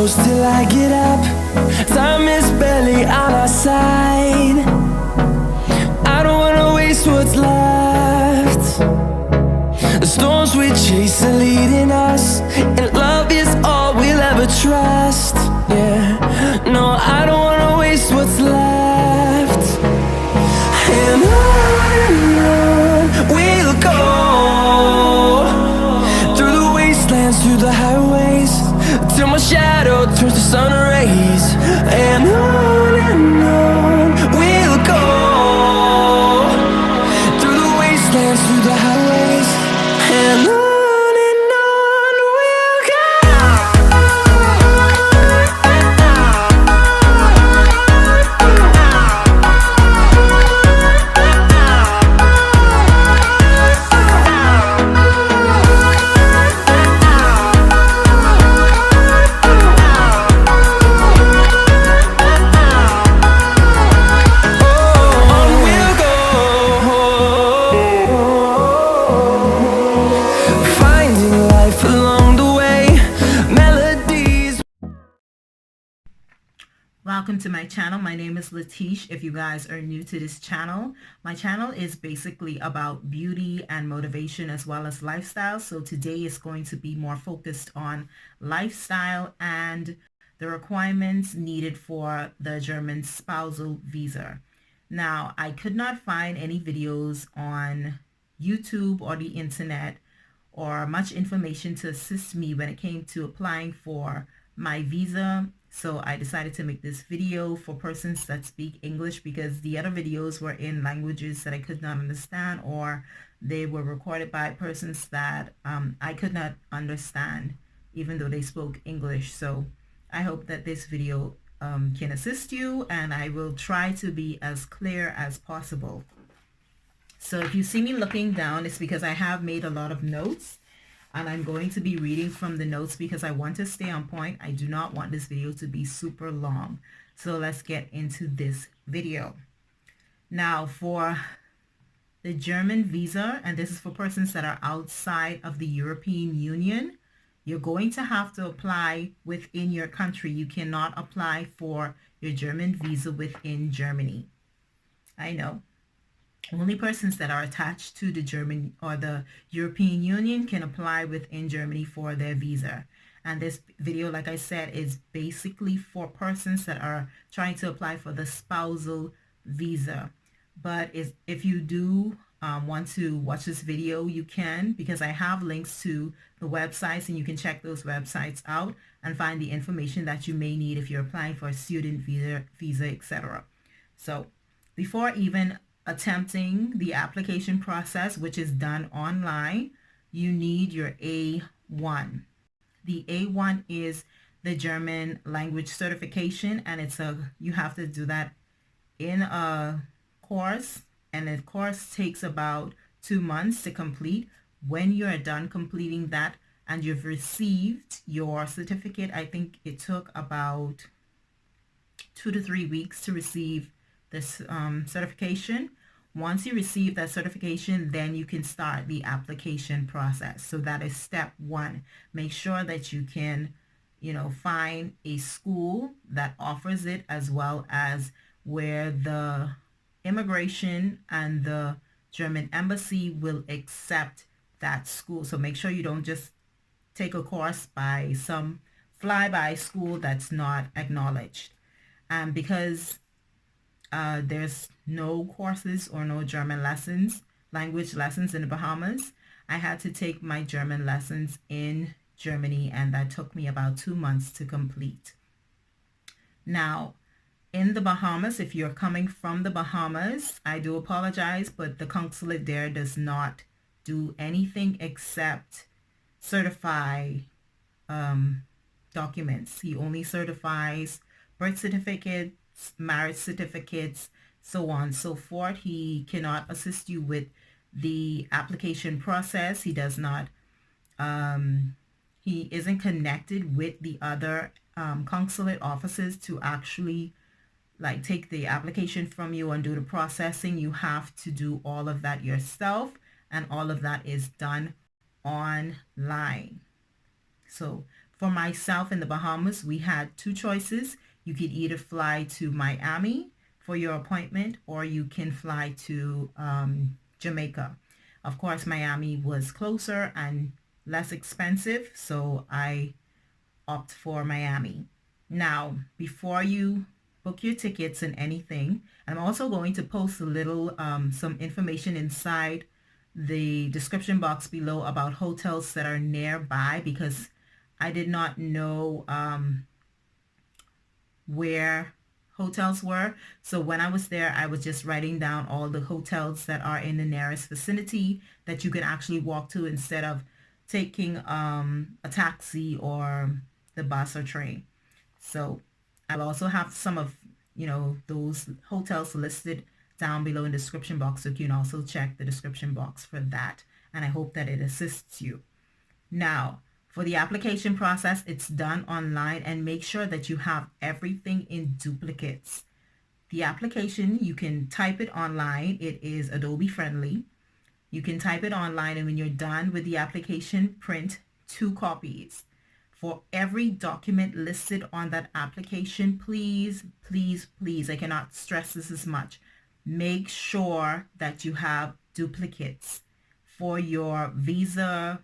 close till I get up. Time is barely on our side. I don't wanna waste what's left. The storms we chase are leading us, and love is all we'll ever trust. Yeah, no, I don't wanna waste what's left. And on we'll go, through the wastelands, through the highways, till my shadow turns to sun rays. And on we'll go, through the wastelands, through the highways, and on we'll go. Welcome to my channel. My name is Lateish. If you guys are new to this channel, my channel is basically about beauty and motivation as well as lifestyle. So today is going to be more focused on lifestyle and the requirements needed for the German spousal visa. Now, I could not find any videos on YouTube or the internet or much information to assist me when it came to applying for my visa. So I decided to make this video for persons that speak English, because the other videos were in languages that I could not understand, or they were recorded by persons that I could not understand even though they spoke English. So I hope that this video can assist you, and I will try to be as clear as possible. So if you see me looking down, it's because I have made a lot of notes, and I'm going to be reading from the notes because I want to stay on point. I do not want this video to be super long. So let's get into this video. Now, for the German visa, and this is for persons that are outside of the European Union, you're going to have to apply within your country. You cannot apply for your German visa within Germany. I know. Only persons that are attached to the German or the European Union can apply within Germany for their visa. And this video, like I said, is basically for persons that are trying to apply for the spousal visa. But if you do want to watch this video, you can, because I have links to the websites, and you can check those websites out and find the information that you may need if you're applying for a student visa, etc. So before even attempting the application process, which is done online, you need your A1. The A1 is the German language certification, and you have to do that in a course, and the course takes about 2 months to complete. When you're done completing that and you've received your certificate, I think it took about 2 to 3 weeks to receive this certification. Once you receive that certification, then you can start the application process. So that is step 1. Make sure that you can, find a school that offers it, as well as where the immigration and the German embassy will accept that school. So make sure you don't just take a course by some flyby school that's not acknowledged. Because there's no courses or no German lessons, language lessons in the Bahamas, I had to take my German lessons in Germany, and that took me about 2 months to complete. Now, in the Bahamas, if you're coming from the Bahamas, I do apologize, but the consulate there does not do anything except certify documents. He only certifies birth certificates, marriage certificates, so on and so forth. He cannot assist you with the application process. He does not, he isn't connected with the other consulate offices to actually take the application from you and do the processing. You have to do all of that yourself, and all of that is done online. So For myself in the Bahamas, we had two choices. You could either fly to Miami for your appointment, or you can fly to Jamaica. Of course, Miami was closer and less expensive, so I opt for Miami. Now, before you book your tickets and anything, I'm also going to post a little some information inside the description box below about hotels that are nearby, because I did not know where hotels were. So when I was there, I was just writing down all the hotels that are in the nearest vicinity that you can actually walk to instead of taking a taxi or the bus or train. So I'll also have some of, those hotels listed down below in the description box, so you can also check the description box for that. And I hope that it assists you. Now, for the application process, it's done online, and make sure that you have everything in duplicates. The application, you can type it online. It is Adobe friendly. You can type it online, and when you're done with the application, print 2 copies. For every document listed on that application, please, please, please, I cannot stress this as much. Make sure that you have duplicates. For your visa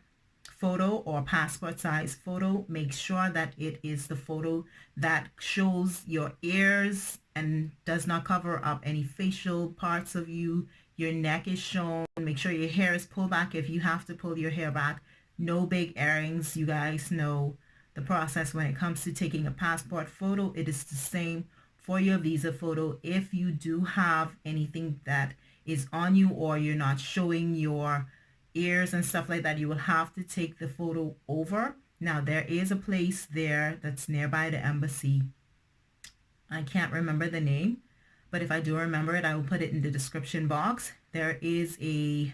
photo or passport size photo, make sure that it is the photo that shows your ears and does not cover up any facial parts of you. Your neck is shown. Make sure your hair is pulled back if you have to pull your hair back. No big earrings. You guys know the process when it comes to taking a passport photo. It is the same for your visa photo. If you do have anything that is on you, or you're not showing your ears and stuff like that, you will have to take the photo over. Now, there is a place there that's nearby the embassy. I can't remember the name, but if I do remember it, I will put it in the description box. There is a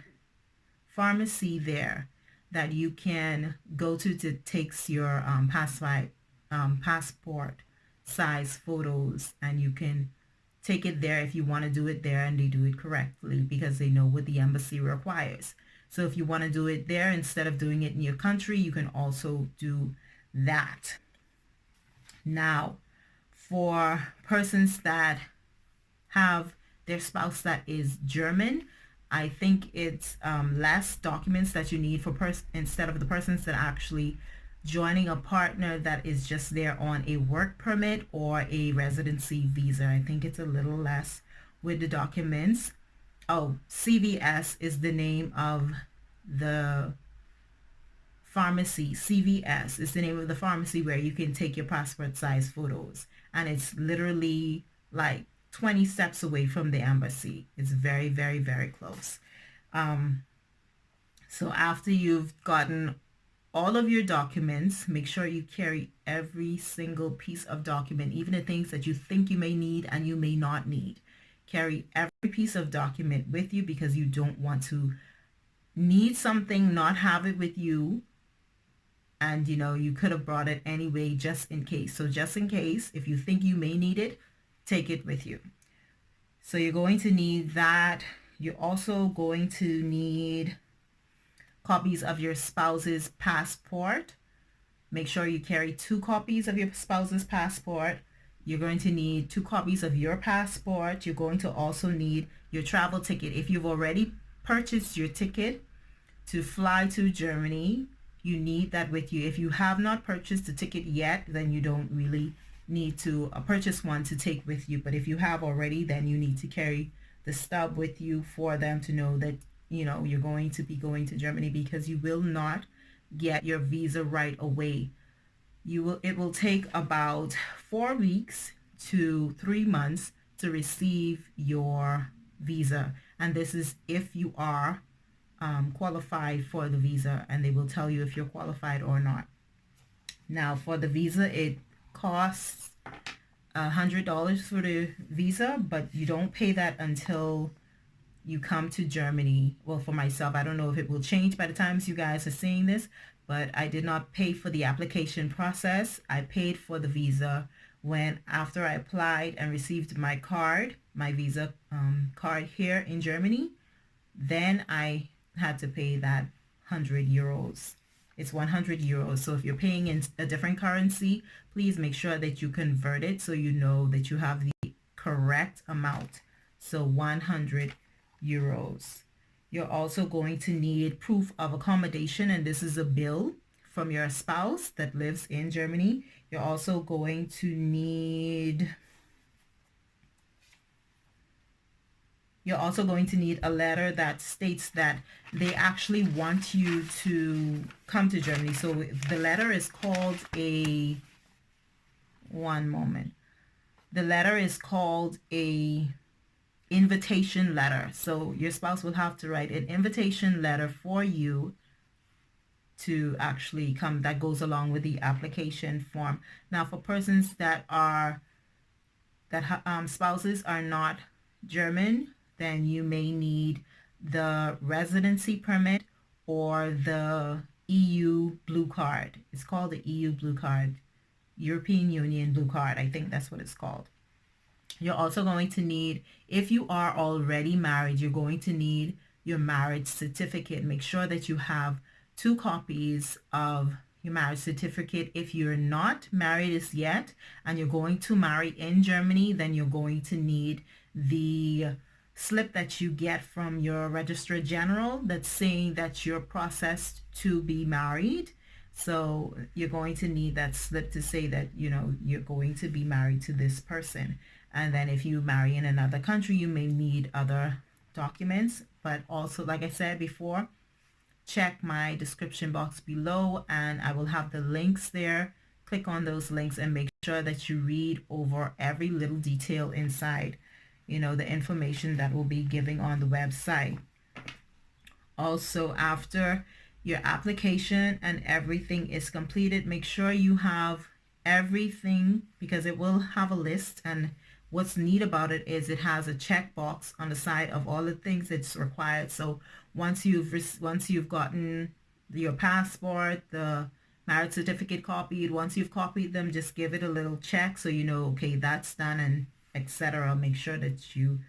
pharmacy there that you can go to take your passport size photos, and you can take it there if you want to do it there, and they do it correctly because they know what the embassy requires. So if you want to do it there instead of doing it in your country, you can also do that. Now, for persons that have their spouse that is German, I think it's less documents that you need for instead of the persons that are actually joining a partner that is just there on a work permit or a residency visa. I think it's a little less with the documents. Oh, CVS is the name of the pharmacy. CVS is the name of the pharmacy where you can take your passport size photos. And it's literally like 20 steps away from the embassy. It's very, very, very close. So after you've gotten all of your documents, make sure you carry every single piece of document, even the things that you think you may need and you may not need. Carry every piece of document with you, because you don't want to need something, not have it with you, and you could have brought it anyway just in case. So just in case, if you think you may need it, take it with you. So you're going to need that. You're also going to need copies of your spouse's passport. Make sure you carry 2 copies of your spouse's passport. You're going to need 2 copies of your passport. You're going to also need your travel ticket. If you've already purchased your ticket to fly to Germany, you need that with you. If you have not purchased the ticket yet, then you don't really need to purchase one to take with you. But if you have already, then you need to carry the stub with you for them to know that you're going to be going to Germany, because you will not get your visa right away. It will take about 4 weeks to 3 months to receive your visa, and this is if you are qualified for the visa, and they will tell you if you're qualified or not. Now, for the visa, it costs $100 for the visa, but you don't pay that until you come to Germany. Well, for myself, I don't know if it will change by the time you guys are seeing this, but I did not pay for the application process. I paid for the visa after I applied and received my card, my visa card here in Germany. Then I had to pay that €100. It's 100 euros. So if you're paying in a different currency, please make sure that you convert it so you know that you have the correct amount. So 100 euros. You're also going to need proof of accommodation, and this is a bill from your spouse that lives in Germany. You're also going to need a letter that states that they actually want you to come to Germany. So the letter is called a, one moment. The letter is called a invitation letter. So your spouse will have to write an invitation letter for you to actually come, that goes along with the application form. Now for persons that spouses are not German, then you may need the residency permit or the EU blue card. It's called the EU blue card, European Union blue card. I think that's what it's called. You're also going to need, if you are already married, you're going to need your marriage certificate. Make sure that you have 2 copies of your marriage certificate. If you're not married as yet and you're going to marry in Germany, then you're going to need the slip that you get from your registrar general that's saying that you're processed to be married. So you're going to need that slip to say that, you know, you're going to be married to this person. And then if you marry in another country, you may need other documents. But also, like I said before, check my description box below and I will have the links there. Click on those links and make sure that you read over every little detail inside, you know, the information that we'll be giving on the website. Also, after your application and everything is completed, make sure you have everything, because it will have a list, and what's neat about it is it has a checkbox on the side of all the things that's required. So once you've gotten your passport, the marriage certificate copied, once you've copied them, just give it a little check so you know, okay, that's done, and etc. Make sure that you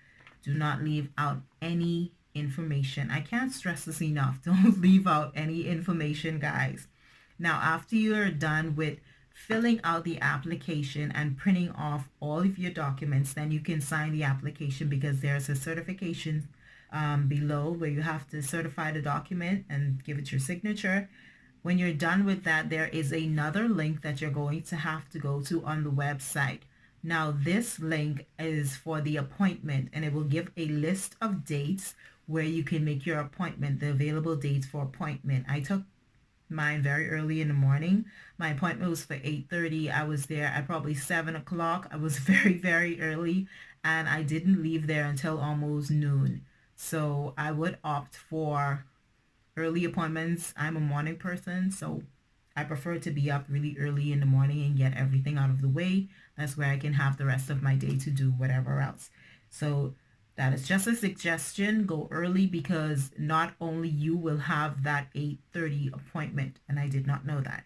do not leave out any information. I can't stress this enough. Don't leave out any information, guys. Now, after you're done with filling out the application and printing off all of your documents, then you can sign the application, because there's a certification below where you have to certify the document and give it your signature. When you're done with that, there is another link that you're going to have to go to on the website. Now, this link is for the appointment, and it will give a list of dates where you can make your appointment, the available dates for appointment. I took mine very early in the morning. My appointment was for 8:30. I was there at probably 7 o'clock. I was very, very early, and I didn't leave there until almost noon. So I would opt for early appointments. I'm a morning person, so I prefer to be up really early in the morning and get everything out of the way. That's where I can have the rest of my day to do whatever else. So that is just a suggestion. Go early, because not only you will have that 8:30 appointment, and I did not know that,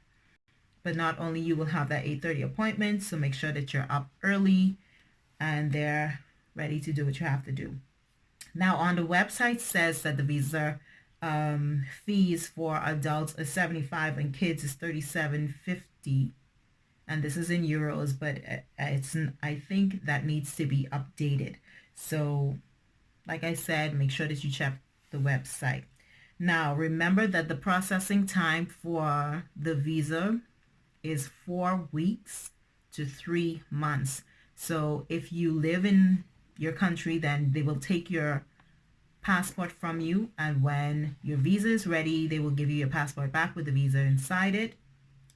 but not only you will have that 8:30 appointment, so make sure that you're up early and they're ready to do what you have to do. Now, on the website says that the visa fees for adults is 75 and kids is 37.50, and this is in euros, but I think that needs to be updated. So like I said, make sure that you check the website. Now, remember that the processing time for the visa is 4 weeks to 3 months. So if you live in your country, then they will take your passport from you, and when your visa is ready, they will give you your passport back with the visa inside it.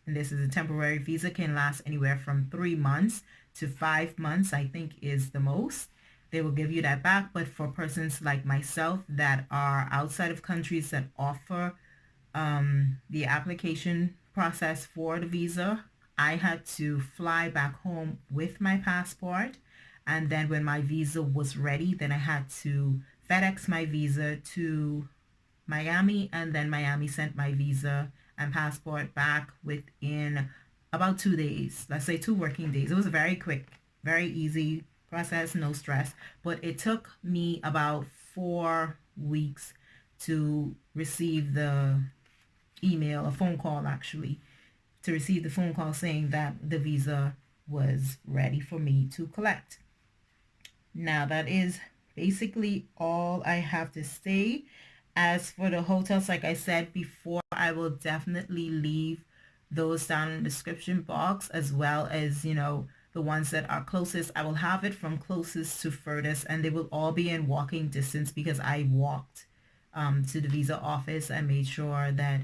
And this is a temporary visa, can last anywhere from 3 months to 5 months, I think is the most. They will give you that back. But for persons like myself that are outside of countries that offer the application process for the visa, I had to fly back home with my passport, and then when my visa was ready, then I had to FedEx my visa to Miami, and then Miami sent my visa and passport back within about 2 days, let's say 2 working days. It was very quick, very easy process, no stress, but it took me about 4 weeks to receive the email, a phone call actually, to receive the phone call saying that the visa was ready for me to collect. Now that is basically all I have to say. As for the hotels, like I said before, I will definitely leave those down in the description box, as well as, you know, the ones that are closest. I will have it from closest to furthest, and they will all be in walking distance because I walked to the visa office. I made sure that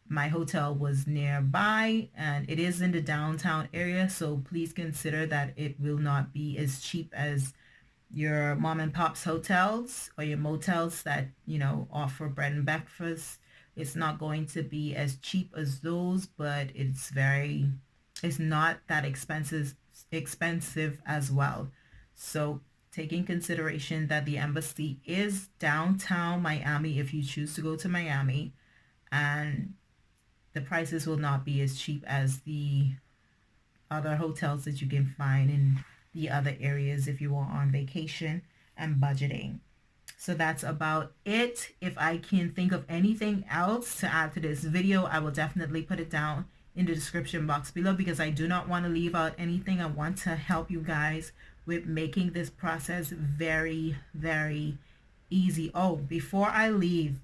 my hotel was nearby, and it is in the downtown area, so please consider that it will not be as cheap as your mom and pop's hotels or your motels that, you know, offer bread and breakfast. It's not going to be as cheap as those, but it's not that expensive as well. So take in consideration that the embassy is downtown Miami if you choose to go to Miami, and the prices will not be as cheap as the other hotels that you can find in the other areas if you are on vacation and budgeting. So that's about it. If I can think of anything else to add to this video, I will definitely put it down in the description box below, because I do not want to leave out anything. I want to help you guys with making this process very, very easy. Oh, before I leave,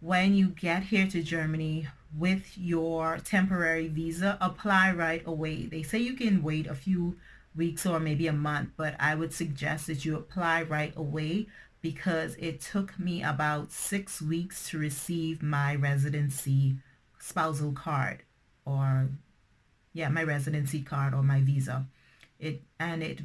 when you get here to Germany with your temporary visa, apply right away. They say you can wait a few weeks or maybe a month, but I would suggest that you apply right away, because it took me about 6 weeks to receive my residency spousal card, or yeah, my residency card or my visa. It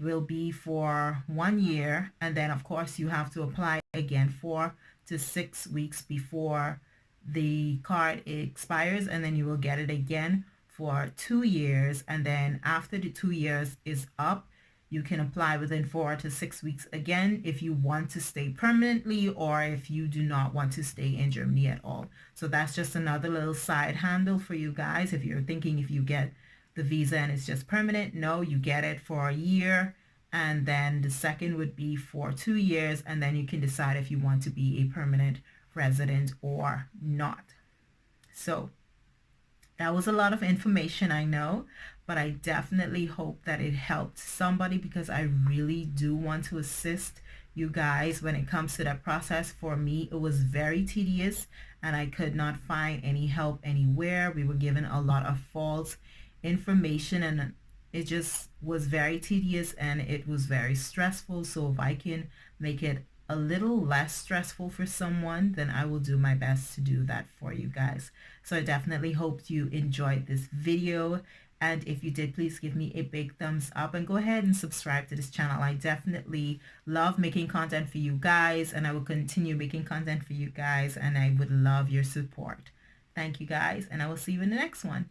will be for 1 year, and then of course you have to apply again 4 to 6 weeks before the card expires, and then you will get it again for 2 years, and then after the 2 years is up, you can apply within 4 to 6 weeks again if you want to stay permanently, or if you do not want to stay in Germany at all. So that's just another little side handle for you guys if you're thinking if you get the visa and it's just permanent. No, you get it for a year, and then the second would be for 2 years, and then you can decide if you want to be a permanent resident or not. So that was a lot of information, I know, but I definitely hope that it helped somebody, because I really do want to assist you guys when it comes to that process. For me, it was very tedious, and I could not find any help anywhere. We were given a lot of false information, and it just was very tedious, and it was very stressful. So if I can make it a little less stressful for someone, then I will do my best to do that for you guys. So I definitely hope you enjoyed this video, and if you did, please give me a big thumbs up and go ahead and subscribe to this channel. I definitely love making content for you guys, and I will continue making content for you guys, and I would love your support. Thank you guys, and I will see you in the next one.